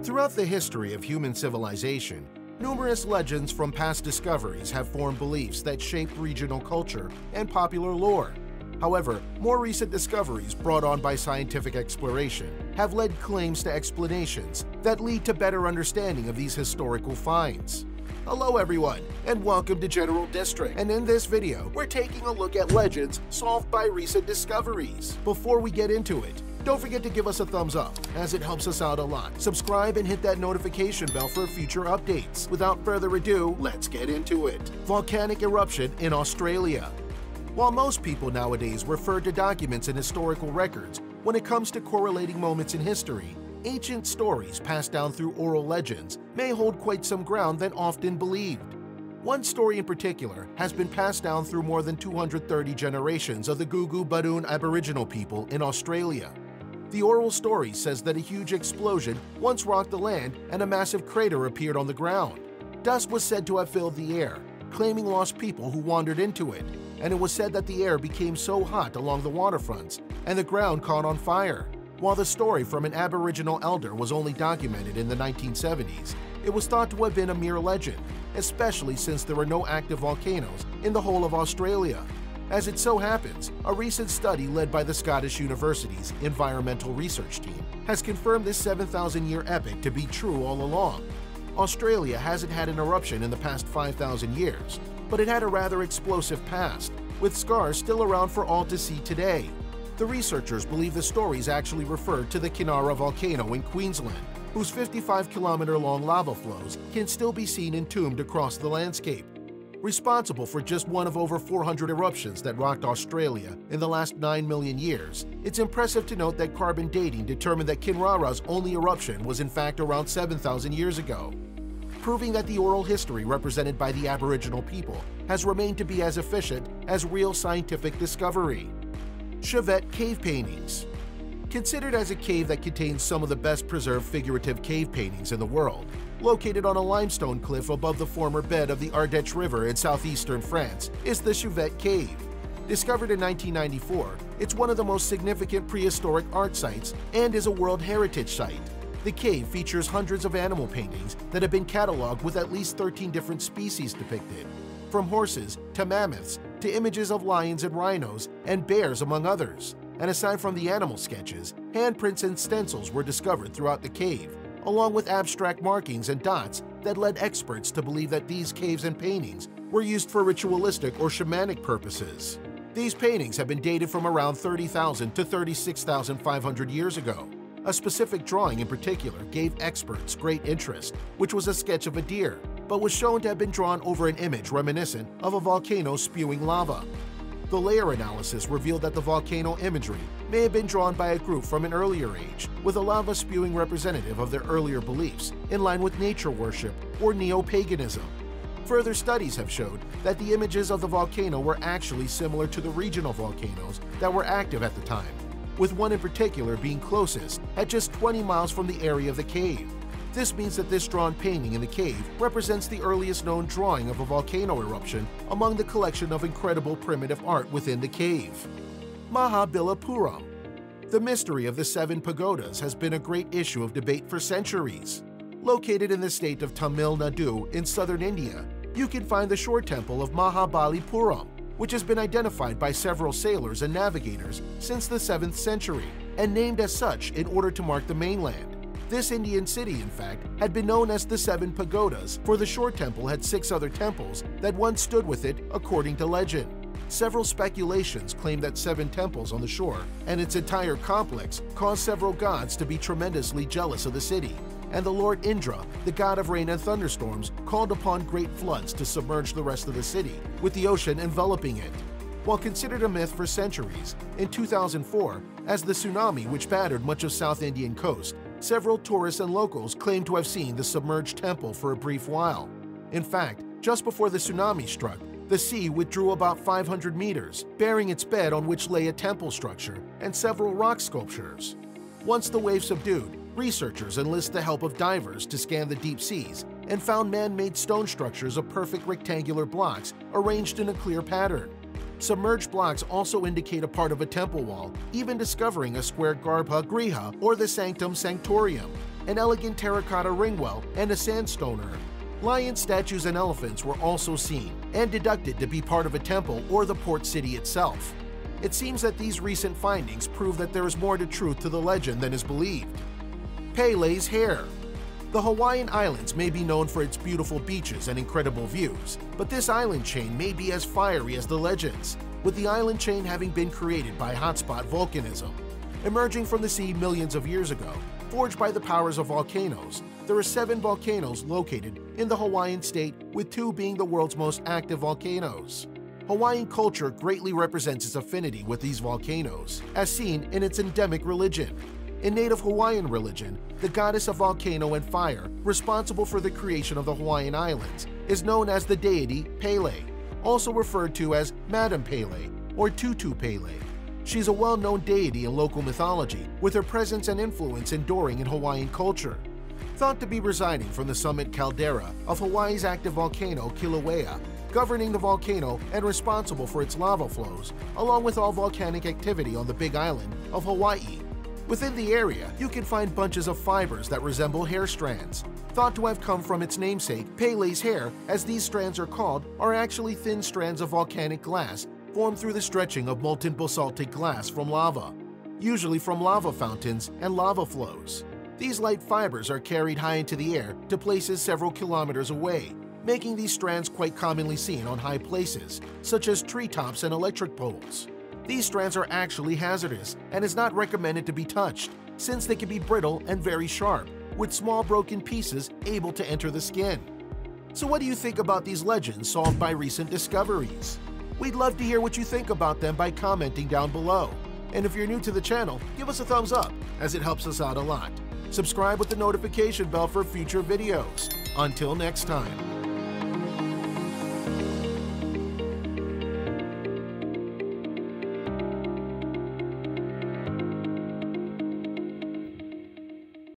Throughout the history of human civilization, numerous legends from past discoveries have formed beliefs that shaped regional culture and popular lore. However, more recent discoveries brought on by scientific exploration have led claims to explanations that lead to better understanding of these historical finds. Hello everyone, and welcome to General District. And in this video, we're taking a look at legends solved by recent discoveries. Before we get into it, don't forget to give us a thumbs up, as it helps us out a lot. Subscribe and hit that notification bell for future updates. Without further ado, let's get into it. Volcanic eruption in Australia. While most people nowadays refer to documents and historical records when it comes to correlating moments in history, ancient stories passed down through oral legends may hold quite some ground than often believed. One story in particular has been passed down through more than 230 generations of the Gugu Badoon Aboriginal people in Australia. The oral story says that a huge explosion once rocked the land and a massive crater appeared on the ground. Dust was said to have filled the air, claiming lost people who wandered into it, and it was said that the air became so hot along the waterfronts and the ground caught on fire. While the story from an Aboriginal elder was only documented in the 1970s, it was thought to have been a mere legend, especially since there are no active volcanoes in the whole of Australia. As it so happens, a recent study led by the Scottish University's Environmental Research Team has confirmed this 7,000-year epic to be true all along. Australia hasn't had an eruption in the past 5,000 years, but it had a rather explosive past, with scars still around for all to see today. The researchers believe the stories actually referred to the Kinara volcano in Queensland, whose 55-kilometer-long lava flows can still be seen entombed across the landscape. Responsible for just one of over 400 eruptions that rocked Australia in the last 9 million years, it's impressive to note that carbon dating determined that Kinara's only eruption was in fact around 7,000 years ago, proving that the oral history represented by the Aboriginal people has remained to be as efficient as real scientific discovery. Chauvet Cave Paintings. Considered as a cave that contains some of the best preserved figurative cave paintings in the world, located on a limestone cliff above the former bed of the Ardèche River in southeastern France, is the Chauvet Cave. Discovered in 1994, it's one of the most significant prehistoric art sites and is a World Heritage Site. The cave features hundreds of animal paintings that have been cataloged with at least 13 different species depicted, from horses to mammoths to images of lions and rhinos and bears, among others. And aside from the animal sketches, handprints and stencils were discovered throughout the cave, along with abstract markings and dots that led experts to believe that these caves and paintings were used for ritualistic or shamanic purposes. These paintings have been dated from around 30,000 to 36,500 years ago. A specific drawing in particular gave experts great interest, which was a sketch of a deer, but was shown to have been drawn over an image reminiscent of a volcano spewing lava. The layer analysis revealed that the volcano imagery may have been drawn by a group from an earlier age, with a lava spewing representative of their earlier beliefs, in line with nature worship or neo-paganism. Further studies have showed that the images of the volcano were actually similar to the regional volcanoes that were active at the time, with one in particular being closest at just 20 miles from the area of the cave. This means that this drawn painting in the cave represents the earliest known drawing of a volcano eruption among the collection of incredible primitive art within the cave. Mahabalipuram. The mystery of the 7 pagodas has been a great issue of debate for centuries. Located in the state of Tamil Nadu in southern India, you can find the shore temple of Mahabalipuram, which has been identified by several sailors and navigators since the 7th century and named as such in order to mark the mainland. This Indian city, in fact, had been known as the 7 Pagodas, for the shore temple had 6 other temples that once stood with it, according to legend. Several speculations claim that 7 temples on the shore and its entire complex caused several gods to be tremendously jealous of the city, and the Lord Indra, the god of rain and thunderstorms, called upon great floods to submerge the rest of the city, with the ocean enveloping it. While considered a myth for centuries, in 2004, as the tsunami which battered much of South Indian coast, several tourists and locals claim to have seen the submerged temple for a brief while. In fact, just before the tsunami struck, the sea withdrew about 500 meters, bearing its bed on which lay a temple structure and several rock sculptures. Once the wave subdued, researchers enlisted the help of divers to scan the deep seas and found man-made stone structures of perfect rectangular blocks arranged in a clear pattern. Submerged blocks also indicate a part of a temple wall, even discovering a square Garbha Griha or the Sanctum Sanctorium. an elegant terracotta ringwell, and a sandstone urn. Lion statues and elephants were also seen and deducted to be part of a temple or the port city itself. It seems that these recent findings prove that there is more to truth to the legend than is believed. Pele's hair. The Hawaiian Islands may be known for its beautiful beaches and incredible views, but this island chain may be as fiery as the legends, with the island chain having been created by hotspot volcanism. Emerging from the sea millions of years ago, forged by the powers of volcanoes, there are 7 volcanoes located in the Hawaiian state, with 2 being the world's most active volcanoes. Hawaiian culture greatly represents its affinity with these volcanoes, as seen in its endemic religion. In native Hawaiian religion, the goddess of volcano and fire, responsible for the creation of the Hawaiian Islands, is known as the deity Pele, also referred to as Madam Pele or Tutu Pele. She's a well-known deity in local mythology, with her presence and influence enduring in Hawaiian culture. Thought to be residing from the summit caldera of Hawaii's active volcano Kilauea, governing the volcano and responsible for its lava flows, along with all volcanic activity on the Big Island of Hawaii. Within the area, you can find bunches of fibers that resemble hair strands. Thought to have come from its namesake, Pele's hair, as these strands are called, are actually thin strands of volcanic glass formed through the stretching of molten basaltic glass from lava, usually from lava fountains and lava flows. These light fibers are carried high into the air to places several kilometers away, making these strands quite commonly seen on high places, such as treetops and electric poles. These strands are actually hazardous and is not recommended to be touched, since they can be brittle and very sharp, with small broken pieces able to enter the skin. So what do you think about these legends solved by recent discoveries? We'd love to hear what you think about them by commenting down below. And if you're new to the channel, give us a thumbs up, as it helps us out a lot. Subscribe with the notification bell for future videos. Until next time.